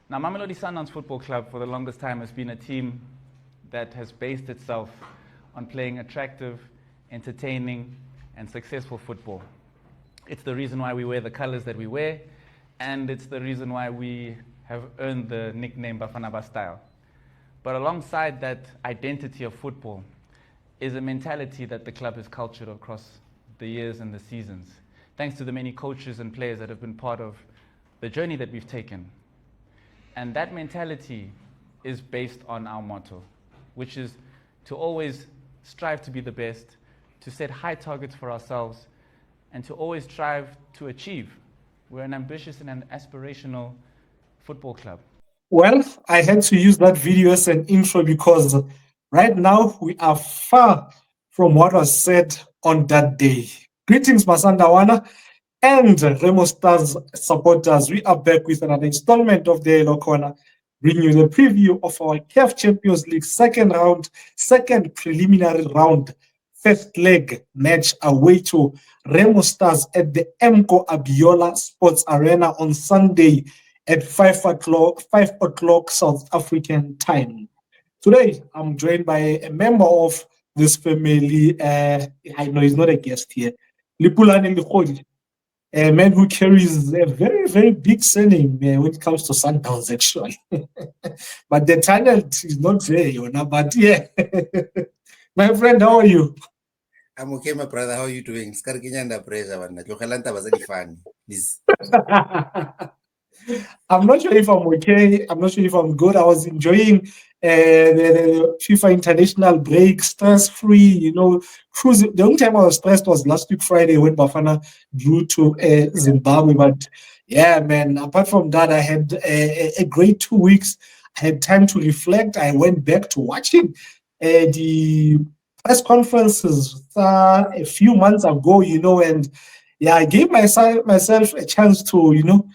Now, Mamelodi Sundowns Football Club for the longest time has been a team that has based itself on playing attractive, entertaining, and successful football. It's the reason why we wear the colors that we wear, and it's the reason why we have earned the nickname Bafana Bastyle. But alongside that identity of football is a mentality that the club has cultured across the years and the seasons, thanks to the many coaches and players that have been part of the journey that we've taken. And that mentality is based on our motto, which is to always strive to be the best, to set high targets for ourselves, and to always strive to achieve. We're an ambitious and an aspirational football club. Well, I had to use that video as an intro because right now we are far from what was said on that day. Greetings, Masandawana and Remo Stars supporters. We are back with another installment of the Yellow Corner, bringing you the preview of our CAF Champions League second preliminary round, first leg match away to Remo Stars at the MCO Abiola Sports Arena on Sunday at 5 o'clock South African time. Today, I'm joined by a member of this family. I know he's not a guest here. Lipulane Likhodi, a man who carries a very, very big surname when it comes to Sundowns, actually. But the talent is not there, you know. But yeah, my friend, how are you? I'm okay, my brother. How are you doing? I'm not sure if I'm okay. I'm not sure if I'm good. I was enjoying the FIFA international break, stress-free, you know, cruising. The only time I was stressed was last week Friday when Bafana drew to Zimbabwe. But yeah, man, apart from that, I had a great 2 weeks. I had time to reflect. I went back to watching the press conferences a few months ago, you know, and yeah, I gave myself a chance to, you know,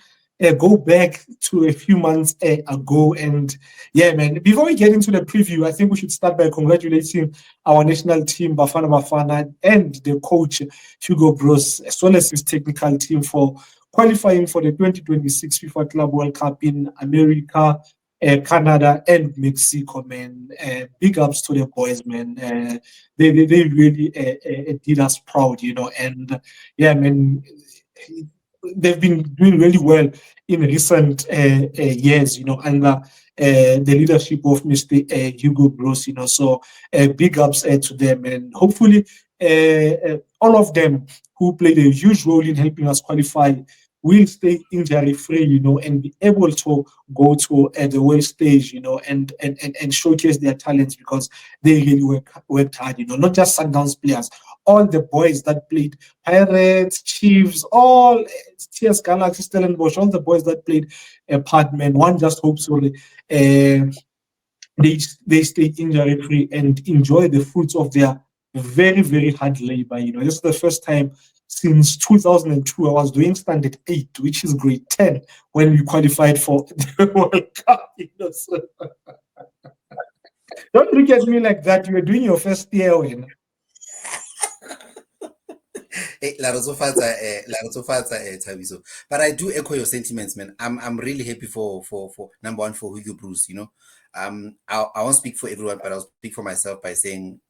go back to a few months ago. And yeah, man, before we get into the preview, I think we should start by congratulating our national team, Bafana Bafana, and the coach, Hugo Broos, as well as his technical team for qualifying for the 2026 FIFA Club World Cup in America, Canada, and Mexico, man. Big ups to the boys, man. They really did us proud, you know. And yeah, man, they've been doing really well in recent years, you know, under the leadership of Mr. Hugo Broos, you know. So big ups to them, and hopefully all of them who played a huge role in helping us qualify will stay injury free, you know, and be able to go to the world stage, you know, and showcase their talents, because they really worked hard, you know, not just Sundowns players, all the boys that played Pirates, Chiefs, all TS Galaxy, Stellenbosch, all the boys that played a part, man. One just hopes so they stay injury free and enjoy the fruits of their very, very hard labor. You know, this is the first time since 2002 I was doing standard 8, which is grade 10, when we qualified for the World Cup. You know, so don't look at me like that. You were doing your first year, you know. But I do echo your sentiments, man. I'm really happy for number one, for Hugo Broos, you know. I won't speak for everyone, but I'll speak for myself by saying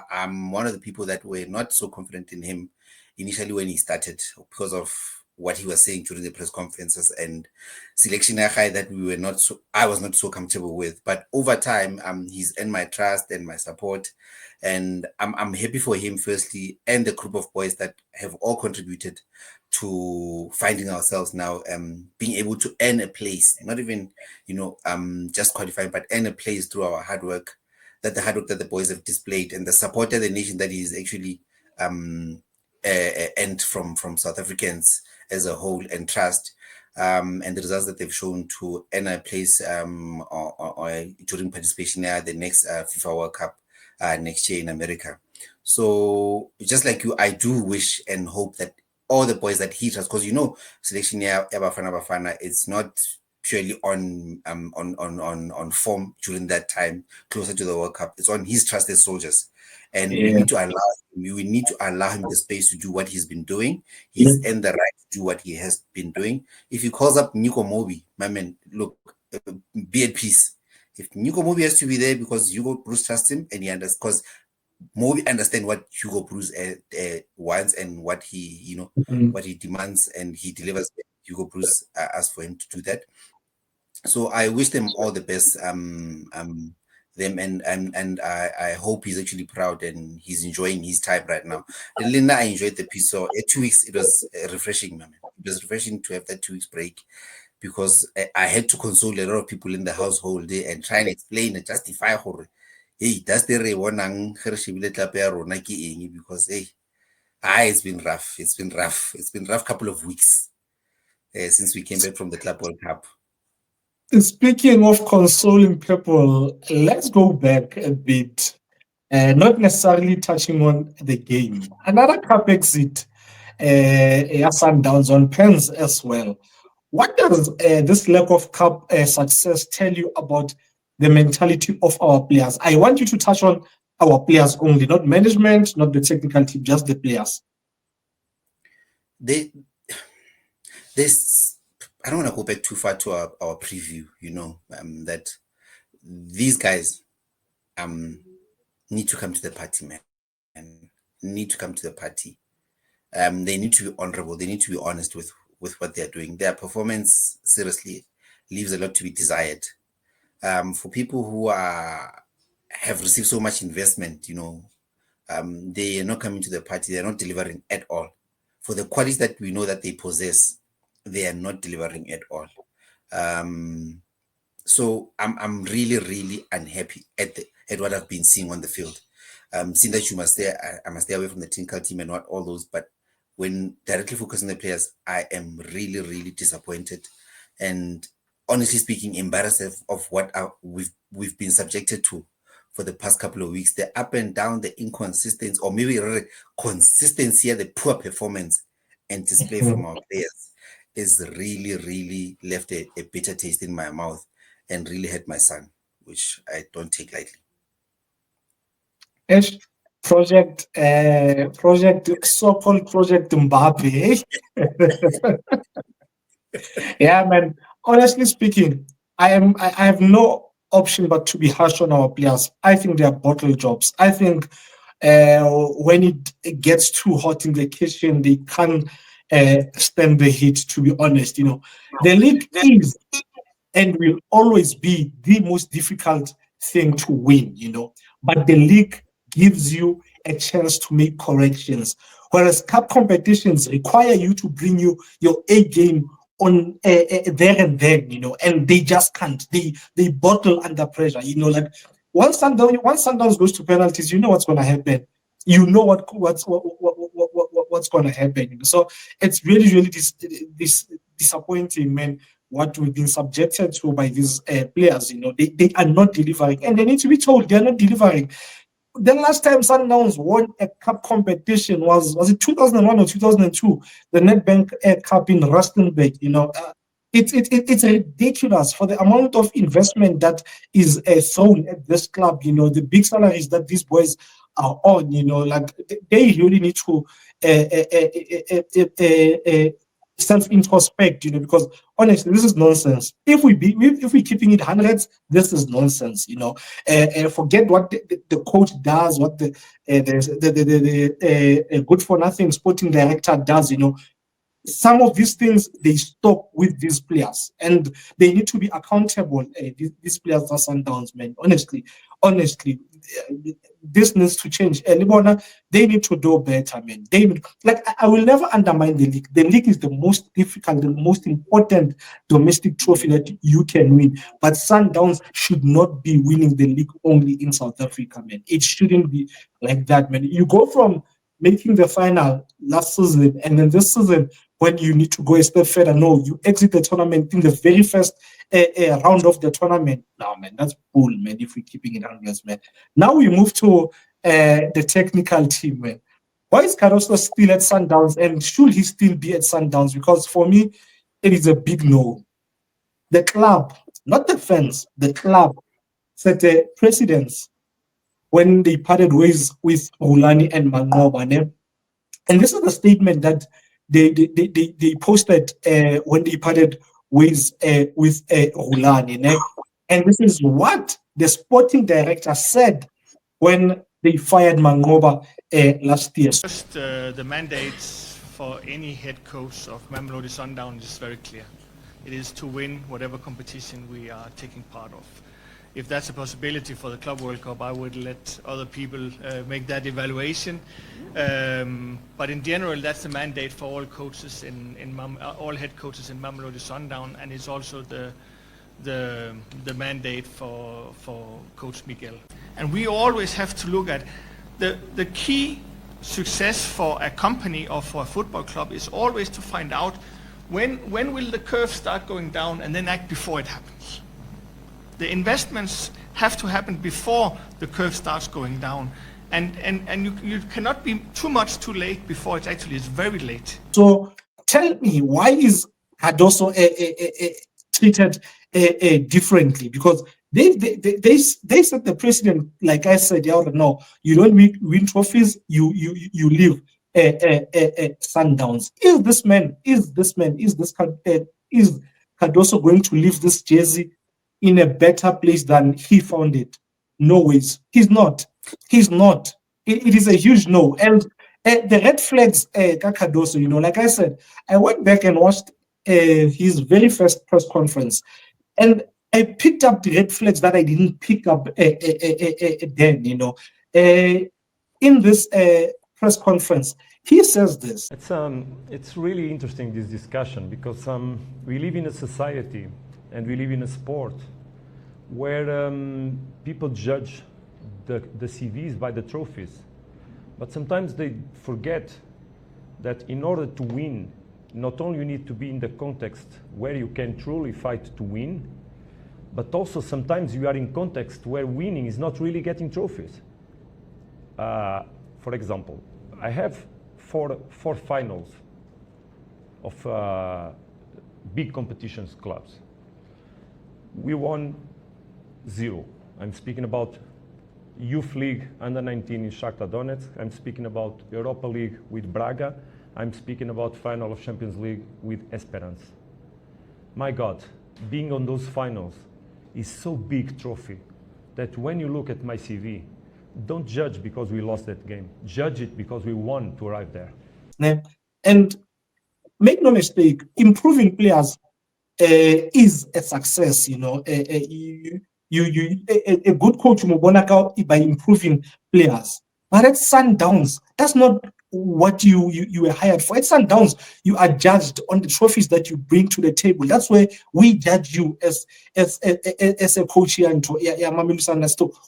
I'm one of the people that were not so confident in him initially when he started, because of what he was saying during the press conferences and selection that I was not so comfortable with. But over time, he's earned my trust and my support, and I'm happy for him firstly, and the group of boys that have all contributed to finding ourselves now, being able to earn a place, not even, you know, just qualifying, but earn a place through our hard work, that the boys have displayed, and the support of the nation that is actually earned from South Africans as a whole, and trust, and the results that they've shown to earn a place during participation at the next FIFA World Cup next year in America. So just like you, I do wish and hope that all the boys that he trusts, because you know, selection here Bafana, it's not purely on form during that time closer to the World Cup. It's on his trusted soldiers, and we need to allow him the space to do what he's been doing. He's earned the right to do what he has been doing. If he calls up Nico Mobi, my man, look, be at peace. If Nico Mobi has to be there because Hugo Bruce trusts him and he understands, because Mobi understands what Hugo Bruce wants and what he, what he demands, and he delivers. Hugo Bruce asked for him to do that. So I wish them all the best. Them and I hope he's actually proud and he's enjoying his time right now. And Linda, I enjoyed the piece. So 2 weeks, it was refreshing, man. It was refreshing to have that 2 weeks break, because I had to console a lot of people in the household and try and explain and justify. Hey, that's the because hey, it's been rough. It's been rough. It's been rough couple of weeks since we came back from the Club World Cup. Speaking of consoling people, let's go back a bit, not necessarily touching on the game. Another cup exit, Sundowns on pens as well. What does this lack of cup success tell you about the mentality of our players? I want you to touch on our players only, not management, not the technical team, just the players. I don't want to go back too far to our preview, that these guys need to come to the party, man, and need to come to the party. They need to be honorable. They need to be honest with what they're doing. Their performance, seriously, leaves a lot to be desired. For people who have received so much investment, they are not coming to the party. They're not delivering at all. For the qualities that we know that they possess, they are not delivering at all. So I'm really, really unhappy at what I've been seeing on the field. Seeing that I must stay away from the technical team and not all those, but when directly focusing on the players, I am really, really disappointed, and honestly speaking, embarrassed of what we've been subjected to for the past couple of weeks. The up and down, the inconsistency, or maybe consistency, the poor performance and display from our players is really, really left a bitter taste in my mouth and really hurt my son, which I don't take lightly. Project so-called Project Mbappe. Yeah, man. Honestly speaking, I have no option but to be harsh on our players. I think they are bottle jobs. I think when it gets too hot in the kitchen, they can't stand the heat, to be honest. The league is and will always be the most difficult thing to win, but the league gives you a chance to make corrections, whereas cup competitions require you to bring your A game on there and then, and they just can't. They bottle under pressure, like once Sundowns goes to penalties, you know what's going to happen. You know what's going to happen. So it's really, really disappointing, man, what we've been subjected to by these players. They are not delivering, and they need to be told they are not delivering. The last time Sundowns won a cup competition was it 2001 or 2002? The Nedbank Cup in Rustenburg. It's ridiculous for the amount of investment that is thrown at this club. The big salaries that these boys are on. Like they really need to self-introspect, because honestly, this is nonsense. If we're keeping it hundreds, this is nonsense. Forget what the coach does, what the good for nothing sporting director does. Some of these things they stop with these players, and they need to be accountable. These players are Sundowns, man. Honestly, this needs to change. Libona, they need to do better, man. I will never undermine the league. The league is the most difficult, the most important domestic trophy that you can win. But Sundowns should not be winning the league only in South Africa, man. It shouldn't be like that, man. You go from making the final last season, and then this season, when you need to go a step further, no, you exit the tournament in the very first round of the tournament. No, man, that's bull, man, if we're keeping it hundreds, man. Now we move to the technical team, man. Why is Caruso still at Sundowns, and should he still be at Sundowns? Because for me, it is a big no. The club, not the fans, the club set a precedence when they parted ways with Rhulani and Manqoba. And this is the statement that they posted when they parted ways with Rhulani. And this is what the sporting director said when they fired Mangoba last year. First, the mandates for any head coach of Mamelodi Sundowns is very clear. It is to win whatever competition we are taking part of. If that's a possibility for the Club World Cup, I would let other people make that evaluation. But in general, that's the mandate for all coaches all head coaches in Mamelodi Sundowns, and it's also the mandate for Coach Miguel. And we always have to look at the key success for a company or for a football club is always to find out when will the curve start going down, and then act before it happens. The investments have to happen before the curve starts going down. And you cannot be too much too late before it actually is very late. So tell me, why is Cardoso treated differently? Because they set the precedent, like I said, no, you don't win trophies, you leave Sundowns. Is Cardoso going to leave this jersey in a better place than he found it? No ways. He's not. It is a huge no. And the red flags, Cardoso, like I said, I went back and watched his very first press conference, and I picked up the red flags that I didn't pick up then, in this press conference. He says this. It's really interesting, this discussion, because we live in a society and we live in a sport where people judge the CVs by the trophies. But sometimes they forget that in order to win, not only you need to be in the context where you can truly fight to win, but also sometimes you are in context where winning is not really getting trophies. For example, I have four finals of big competitions clubs. We won 0. I'm speaking about Youth League Under-19 in Shakhtar Donetsk. I'm speaking about Europa League with Braga. I'm speaking about final of Champions League with Esperance. My God, being on those finals is so big trophy that when you look at my CV, don't judge because we lost that game. Judge it because we won to arrive there. And make no mistake, improving players is a success. A good coach Mubonaka by improving players. But at Sundowns, that's not what you were hired for. At Sundowns, you are judged on the trophies that you bring to the table. That's where we judge you as a coach here.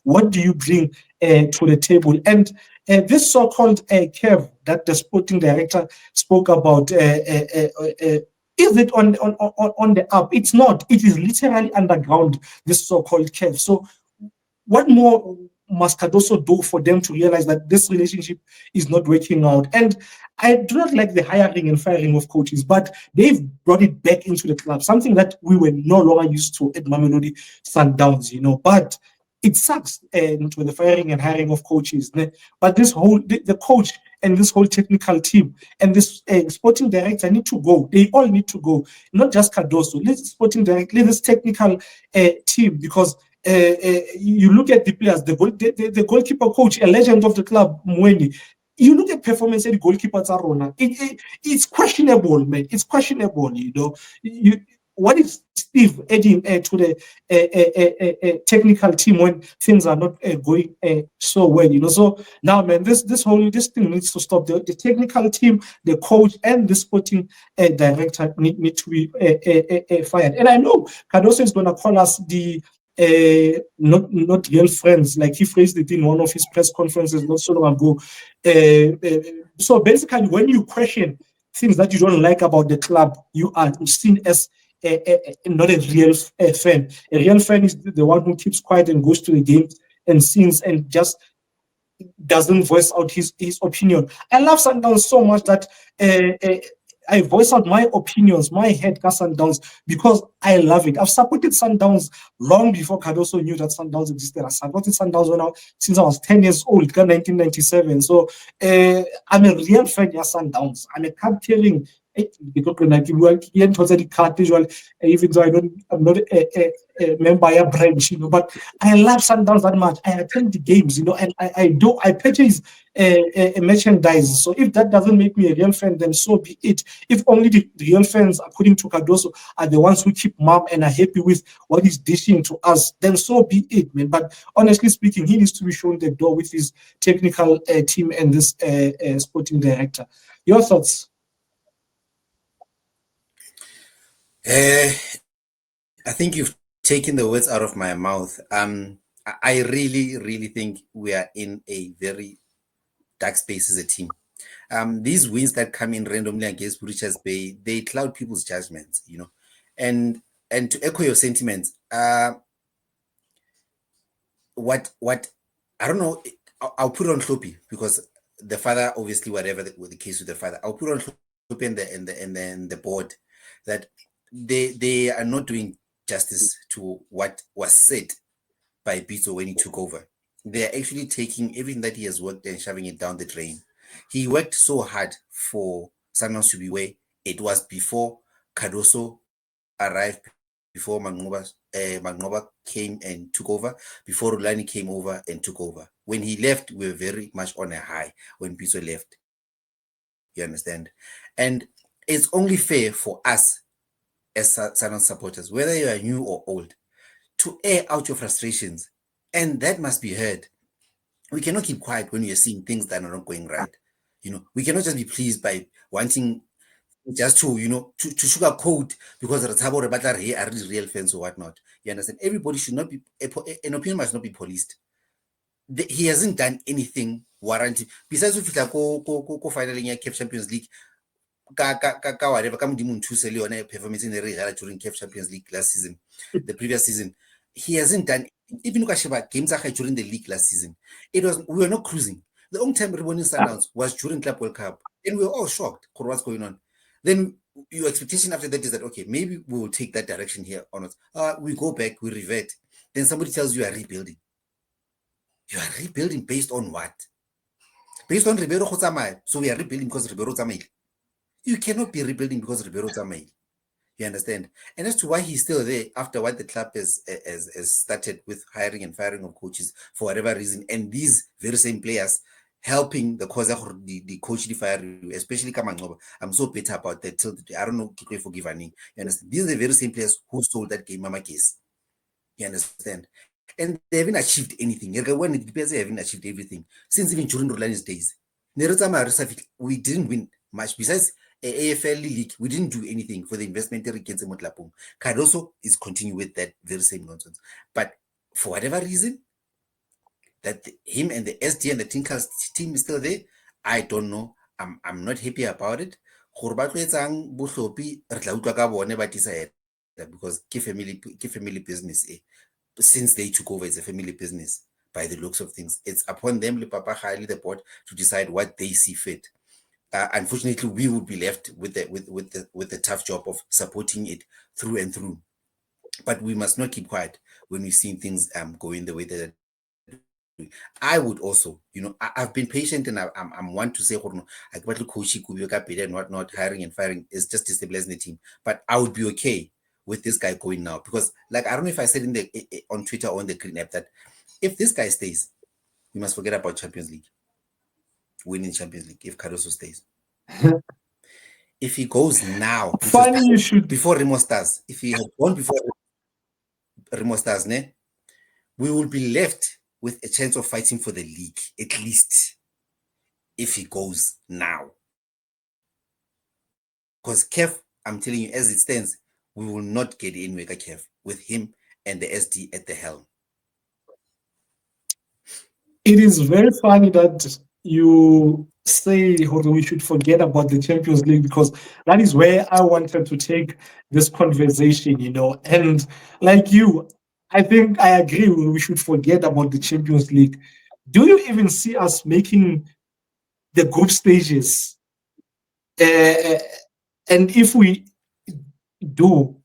What do you bring to the table? And this so-called curve that the sporting director spoke about, is it on the up? It's not. It is literally underground, this so-called curve. So what more must Cardoso do for them to realize that this relationship is not working out? And I do not like the hiring and firing of coaches, but they've brought it back into the club, something that we were no longer used to at Mamelodi Sundowns, but it sucks with the firing and hiring of coaches. But this whole, the coach and this whole technical team and this sporting director need to go. They all need to go, not just Cardoso. Let sporting director, let this technical team, because you look at the players, the goalkeeper coach, a legend of the club, Mweni. You look at performance at the goalkeeper Tsarona. It's questionable, man. It's questionable. What is Steve adding to the technical team when things are not going so well? So now, man, this thing needs to stop. The technical team, the coach, and the sporting director need to be fired. And I know Cardoso is going to call us the not real friends, like he phrased it in one of his press conferences not so long ago. So basically, when you question things that you don't like about the club, you are seen as not a real fan. A real fan is the one who keeps quiet and goes to the games and sings and just doesn't voice out his opinion. I love Sundowns so much that I voice out my opinions, my head Sundowns, because I love it. I've supported Sundowns long before Cardoso knew that Sundowns existed. I supported Sundowns since I was 10 years old, 1997. So I'm a real fan of Sundowns. I'm a card-carrying even though I'm not a member of a branch, but I love Sundowns that much. I attend the games, and I purchase merchandise. So if that doesn't make me a real fan, then so be it. If only the real fans, according to Cardoso, are the ones who keep mum and are happy with what he's dishing to us, then so be it, man. But honestly speaking, he needs to be shown the door with his technical team and this sporting director. Your thoughts? I think you've taken the words out of my mouth. I really, really think we are in a very dark space as a team. These wins that come in randomly against Richards Bay, they cloud people's judgments, and to echo your sentiments, what I don't know, I'll put on Klopi because the father, obviously, whatever the case with the father, I'll put on Klopi and the board that they are not doing justice to what was said by Pitso when he took over. They are actually taking everything that he has worked and shoving it down the drain. He worked so hard for Sundowns to be where it was before Cardoso arrived, before Mangoba came and took over, before Rulani came over and took over. When he left, we were very much on a high when Pitso left. You understand? And it's only fair for us as Sundowns supporters, whether you are new or old, to air out your frustrations. And that must be heard. We cannot keep quiet when we are seeing things that are not going right. We cannot just be pleased by wanting just to, to sugarcoat because Ratabo Rebatar here are real fans or whatnot. You understand? Everybody should not be, an opinion must not be policed. He hasn't done anything warranted. Besides, if you finally CAF Champions League, whatever, performance in the during CAF Champions League last season, the previous season, he hasn't done. Even games during the league last season, we were not cruising. The only time we won in Sundowns was during Club World Cup, and we were all shocked for what's going on. Then your expectation after that is that, okay, maybe we will take that direction here or not. We go back, we revert. Then somebody tells you are rebuilding. You are rebuilding based on what? Based on Ribeiro Khotsamai. So we are rebuilding because Ribeiro Khotsamai. You cannot be rebuilding because Ribeiro Khotsamai. You understand? And as to why he's still there after what the club has started with hiring and firing of coaches for whatever reason, and these very same players helping the cause of the coach fire, especially Kamangoba. I'm so bitter about that. Till I don't know, Kikwe forgive me. You understand? These are the very same players who sold that game, Mama Case. You understand? And they haven't achieved anything. When it depends, they haven't achieved everything since even during Rulani's days. We didn't win much. Besides AFL League, we didn't do anything for the investment against Motlapong. Cardoso is continuing with that very same nonsense. But for whatever reason, that him and the SD and the Tinkers team is still there, I don't know. I'm not happy about it. Because family business, since they took over, it's a family business by the looks of things. It's upon them, the board, to decide what they see fit. Unfortunately, we would be left with the tough job of supporting it through and through. But we must not keep quiet when we've seen things going the way that I would also, I've been patient, and I'm one to say, I coach and whatnot, hiring and firing is just destabilizing the team. But I would be okay with this guy going now, because, like, I don't know if I said on Twitter or on the Green app that if this guy stays, we must forget about Champions League, winning Champions League. If Cardoso stays, if he goes now, funny you should before Remo Stars, if he had gone before Remo Stars, we will be left with a chance of fighting for the league, at least, if he goes now. Because CAF, I'm telling you, as it stands, we will not get anywhere CAF with him and the SD at the helm. It is very funny that you say we should forget about the Champions League, because that is where I wanted to take this conversation, and like you, I think I agree we should forget about the Champions League. Do you even see us making the group stages? And if we do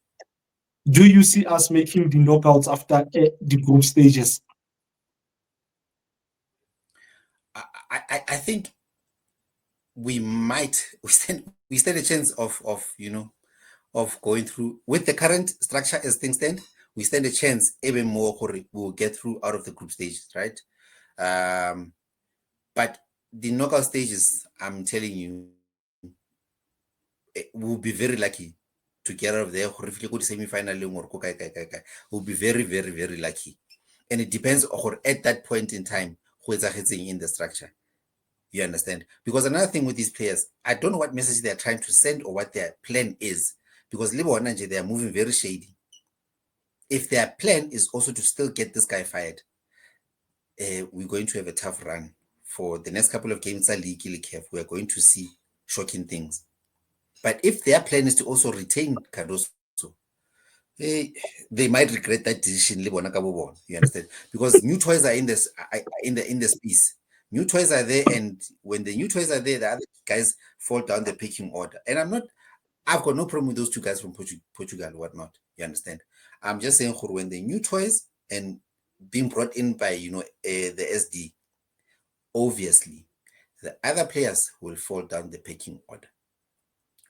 you see us making the knockouts after the group stages? I think we stand a chance of of going through with the current structure as things stand. We stand a chance even more. We'll get through out of the group stages, right? But the knockout stages, I'm telling you, we'll be very lucky to get out of there. We'll be very, very, very lucky. And it depends on at that point in time who is in the structure. You understand? Because another thing with these players, I don't know what message they're trying to send or what their plan is. Because they are moving very shady. If their plan is also to still get this guy fired, we're going to have a tough run for the next couple of games. We are going to see shocking things. But if their plan is to also retain Cardoso, they might regret that decision. You understand? Because new toys are in this in the space. New toys are there, and when the new toys are there, the other guys fall down the pecking order. And I've got no problem with those two guys from Portugal, whatnot. You understand? I'm just saying, when the new toys and being brought in by the SD, obviously the other players will fall down the pecking order,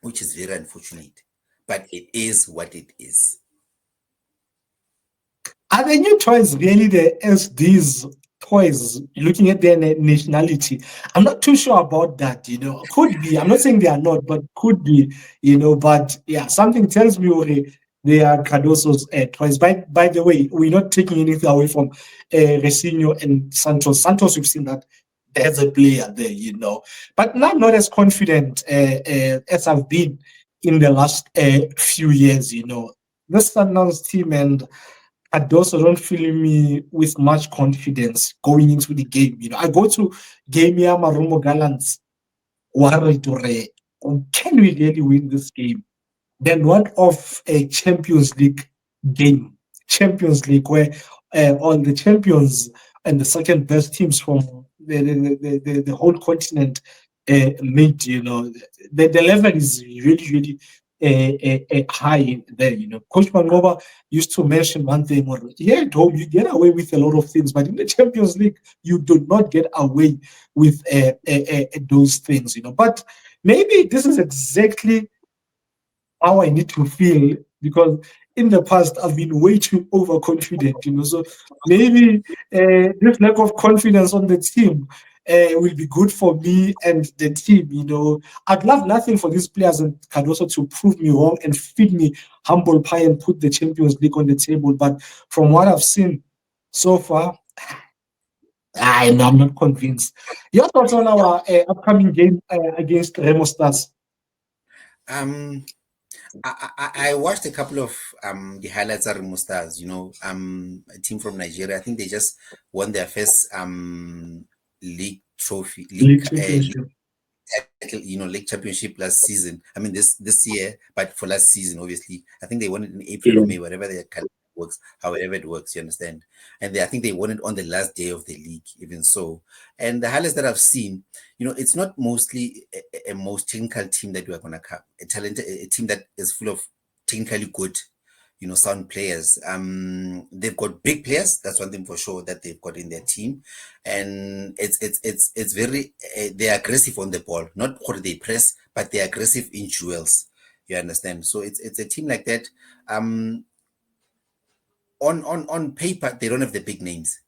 which is very unfortunate. But it is what it is. Are the new toys really the SD's toys, looking at their nationality? I'm not too sure about that, Could be. I'm not saying they are not, but could be, But yeah, something tells me they are Cardoso's toys. By the way, we're not taking anything away from Resinho and Santos. Santos, we've seen that there's a player there, But now I'm not as confident as I've been in the last few years, This Sundowns team and Cardoso don't fill me with much confidence going into the game. I go to game Marumo Gallants worried can we really win this game? Then what of a Champions League game? Champions League where all the champions and the second best teams from the whole continent meet, the level is really, really high there, Coach Mangoba used to mention one thing, here at home you get away with a lot of things, but in the Champions League you do not get away with those things, But maybe this is exactly how I need to feel, because in the past I've been way too overconfident, So maybe this lack of confidence on the team will be good for me and the team, I'd love nothing for these players and Cardoso to prove me wrong and feed me humble pie and put the Champions League on the table. But from what I've seen so far, I'm not convinced. Your thoughts on our upcoming game against Remo Stars? I watched a couple of the highlights of Remo Stars, a team from Nigeria. I think they just won their first league trophy, league championship last season. I mean this year, but for last season, obviously. I think they won it in April or May, whatever their calendar works, however it works, you understand? And I think they won it on the last day of the league, even so. And the highlights that I've seen, it's not mostly a most technical team that we are gonna come, a team that is full of technically good, sound players. They've got big players. That's one thing for sure that they've got in their team, and it's very they're aggressive on the ball. Not what they press, but they're aggressive in duels. You understand? So it's a team like that. On paper, they don't have the big names.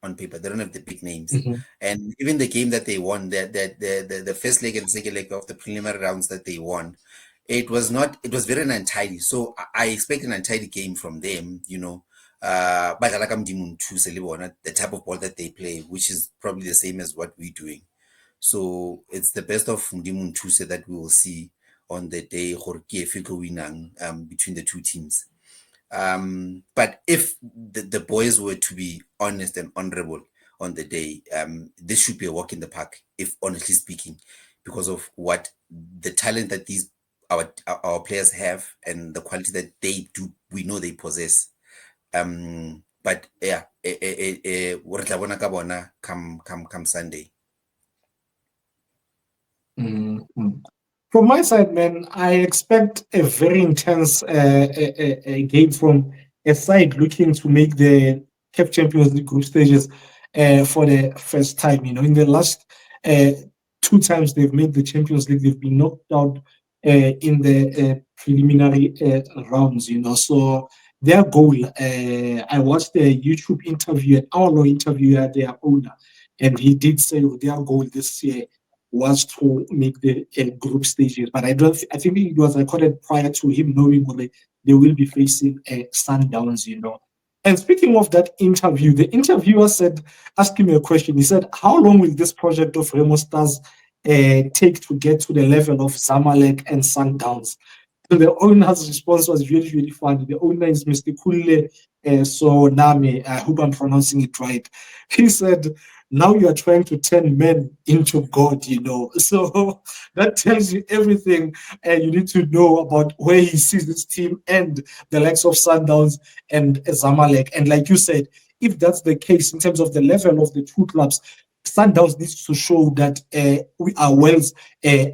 On paper, they don't have the big names, and even the game that they won, the first leg and second leg of the preliminary rounds that they won. It was very untidy. So I expect an untidy game from them, the type of ball that they play, which is probably the same as what we're doing. So it's the best of Mdimu Ntuse that we will see on the day between the two teams. But if the boys were to be honest and honorable on the day, this should be a walk in the park, if honestly speaking, because of what the talent that our players have and the quality that they do, we know they possess. But yeah, come Sunday. From my side, man, I expect a very intense game from a side looking to make the CAF Champions League group stages for the first time. In the last 2 times they've made the Champions League. They've been knocked out in the preliminary rounds, So their goal, I watched a YouTube interview, an hour-long interview at their owner, and he did say their goal this year was to make the group stages. But I think it was recorded prior to him knowing they will be facing Sundowns, And speaking of that interview, the interviewer asked him a question. He said, how long will this project of Remo Stars take to get to the level of Zamalek and Sundowns? And the owner's response was really, really funny. The owner is Mr. Kule Soname. I hope I'm pronouncing it right. He said, now you are trying to turn men into God, So that tells you everything you need to know about where he sees this team and the likes of Sundowns and Zamalek. And like you said, if that's the case in terms of the level of the two clubs, Sundowns needs to show that we are well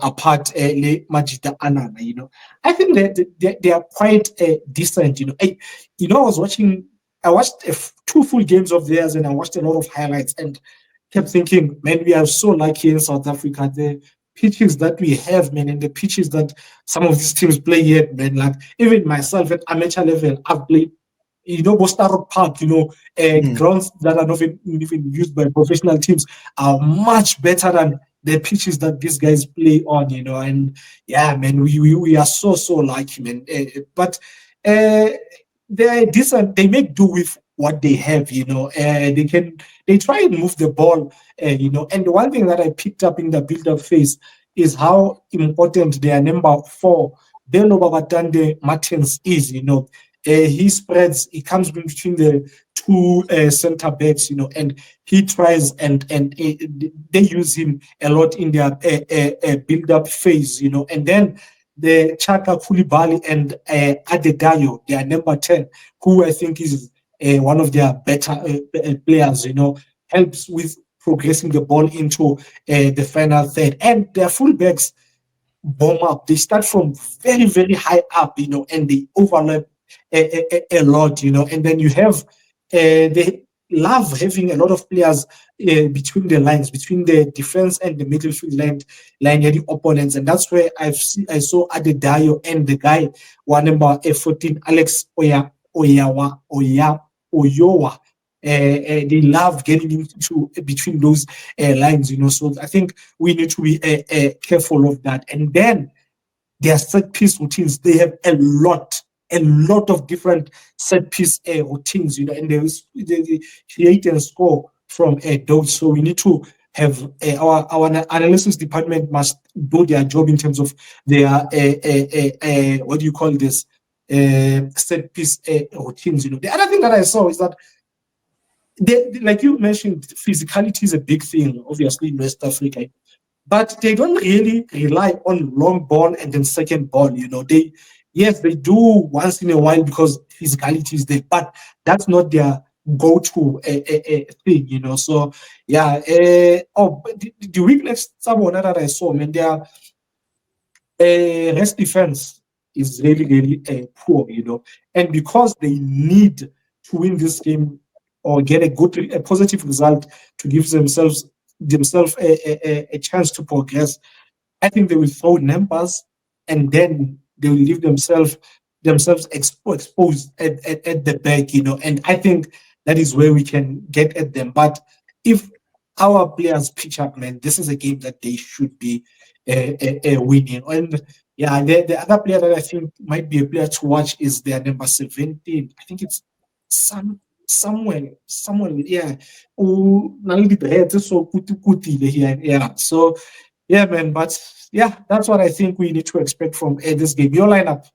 apart. Majida Anana, I think that they are quite decent. I watched 2 full games of theirs, and I watched a lot of highlights, and kept thinking, man, we are so lucky in South Africa. The pitches that we have, man, and the pitches that some of these teams play here, man. Like even myself at amateur level, I've played. Bostaro Park, grounds that are not even used by professional teams are much better than the pitches that these guys play on, and yeah, man, we are so lucky, man. But they're decent. They make do with what they have, they try and move the ball, and the one thing that I picked up in the build-up phase is how important their number 4, Belo Babatande Martins is, he spreads, he comes between the 2 center backs, and he tries and they use him a lot in their build-up phase, and then the Chaka Koulibaly and Adedayo, their number 10, who I think is one of their better players, helps with progressing the ball into the final third. And their fullbacks bomb up. They start from very, very high up, and they overlap a lot, and then you have they love having a lot of players between the lines, between the defense and the midfield line the opponents, and that's where I saw Adedayo and the guy one number 14, Alex Oyowa. They love getting into between those lines, So I think we need to be careful of that. And then their set piece routines, they have a lot of different set piece routines, and they create and score from those. So we need to have our analysis department must do their job in terms of their what do you call this set piece routines. The other thing that I saw is that like you mentioned, physicality is a big thing, obviously in West Africa. But they don't really rely on long ball and then second ball. They do once in a while because physicality is there, but that's not their go-to thing. So yeah. The weakness someone that I saw, man, their rest defense is really, really poor. And because they need to win this game or get a positive result to give themselves a chance to progress, I think they will throw numbers and then they will leave themselves exposed at the back, and I think that is where we can get at them. But if our players pitch up, man, this is a game that they should be winning. And yeah, the other player that I think might be a player to watch is their number 17. I think it's Samuel, yeah. Oh, yeah. So yeah, man. But yeah, that's what I think we need to expect from this game. Your lineup.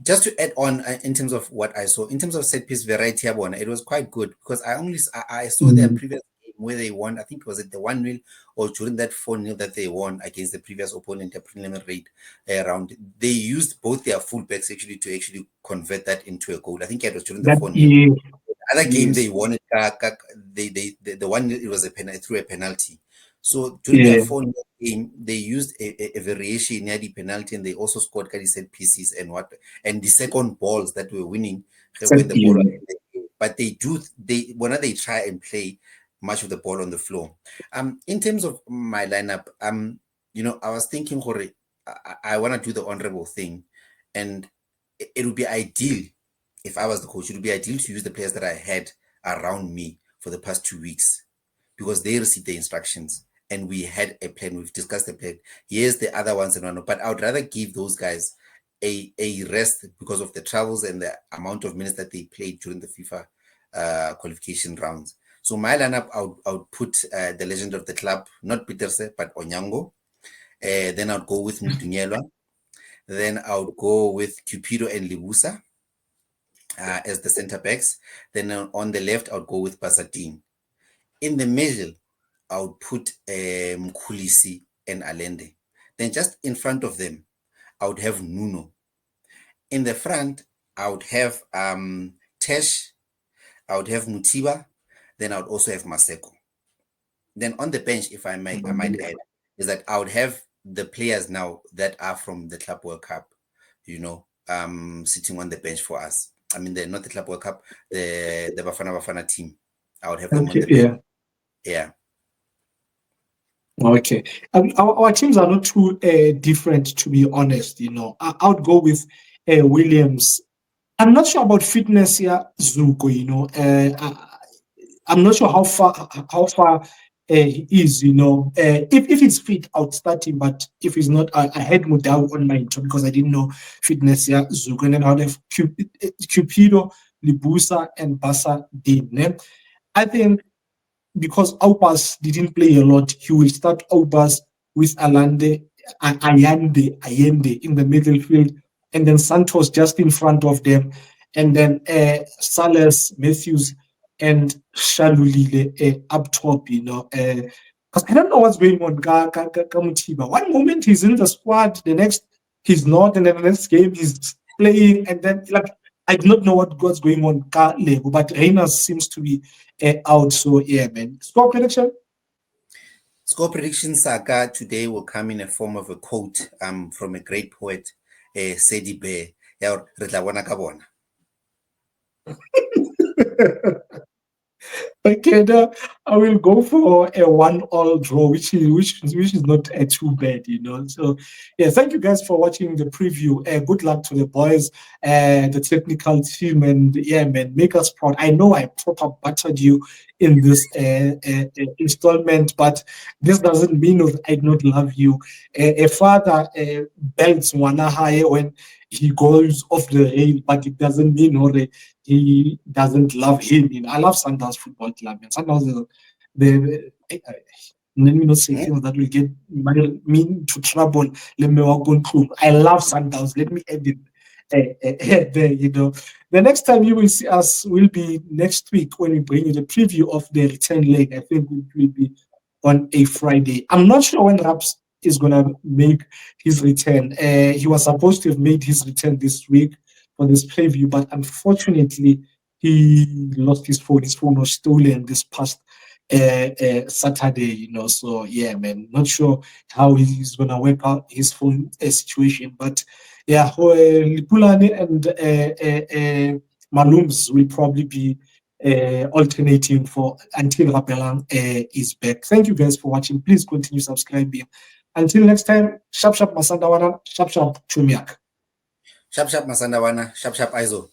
Just to add on in terms of what I saw, in terms of set piece variety, it was quite good because I saw their previous game where they won. I think it was at the 1-0 or during that 4-0 that they won against the previous opponent, the preliminary round. They used both their fullbacks to convert that into a goal. I think it was during the 4-0. The other game they won it. The one it was through a penalty. So during the 4-0 game, they used a variation near the penalty, and they also scored set pieces and the second balls that were winning when the ball. But whenever they try and play, much of the ball on the floor. In terms of my lineup, you know, I was thinking, I want to do the honorable thing, and it would be ideal if I was the coach. It would be ideal to use the players that I had around me for the past 2 weeks, because they received the instructions and we had a plan. We've discussed the plan. Here's the other ones and whatnot, but I would rather give those guys a rest because of the travels and the amount of minutes that they played during the FIFA qualification rounds. So my lineup, I would put the legend of the club, not Peterse, but Onyango. Then I would go with Mdunyelwa. Then I would go with Cupido and Libusa as the center backs. Then on the left, I would go with Basadine. In the middle, I would put Mkhulisi and Allende. Then just in front of them, I would have Nuno. In the front, I would have Tesh. I would have Mutiba. Then I would also have Maseko. Then on the bench, if I might add, is that I would have the players now that are from the Club World Cup, you know, sitting on the bench for us. I mean, they're not the Club World Cup, the Bafana team. I would have them on the bench. Yeah. Okay. Our teams are not too different, to be honest. You know, I would go with Williams. I'm not sure about fitness here, Zuko. You know, I'm not sure how far he is. You know, if he's fit, I would start him. But if he's not, I had Mudau on my intro because I didn't know fitness here, Zuko. And then I would have Cupido, Libusa, and Basadine. I think, because Aupas didn't play a lot, he will start Aupas with Allende in the middle field, and then Santos just in front of them, and then Sales, Matthews, and Shalulile up top, you know. Because I don't know what's going on. Mutiba. One moment he's in the squad, the next he's not, and then the next game he's playing, and then like I do not know what's going on, but Reyners seems to be out. So yeah, man. Score prediction? Score prediction, Saka, today will come in a form of a quote from a great poet, Sedi Bear. Okay, I will go for a 1-1 draw, which is not too bad, you know. So, yeah, thank you guys for watching the preview. Good luck to the boys, the technical team, and yeah, man, make us proud. I know I proper battered you in this installment, but this doesn't mean I do not love you. A father belts one high when he goes off the rail, but it doesn't mean he doesn't love him. You know, I love Sundowns Football Club, and Sundowns, let me not say things that will get me to trouble. Let me walk on through. I love Sundowns. Let me add it there, you know. The next time you will see us will be next week when we bring you the preview of the return leg. I think it will be on a Friday. I'm not sure when Raps is going to make his return. He was supposed to have made his return this week for this preview, but unfortunately he lost his phone. His phone was stolen this past Saturday, you know. So yeah, man, not sure how he's gonna work out his phone situation, but yeah, Lipulani and Malums will probably be alternating for until Rapelang is back. Thank you guys for watching. Please continue subscribing. Until next time, sharp Masandawana, sharp Chumiak. Sharp Masandawana, sharp Aizo.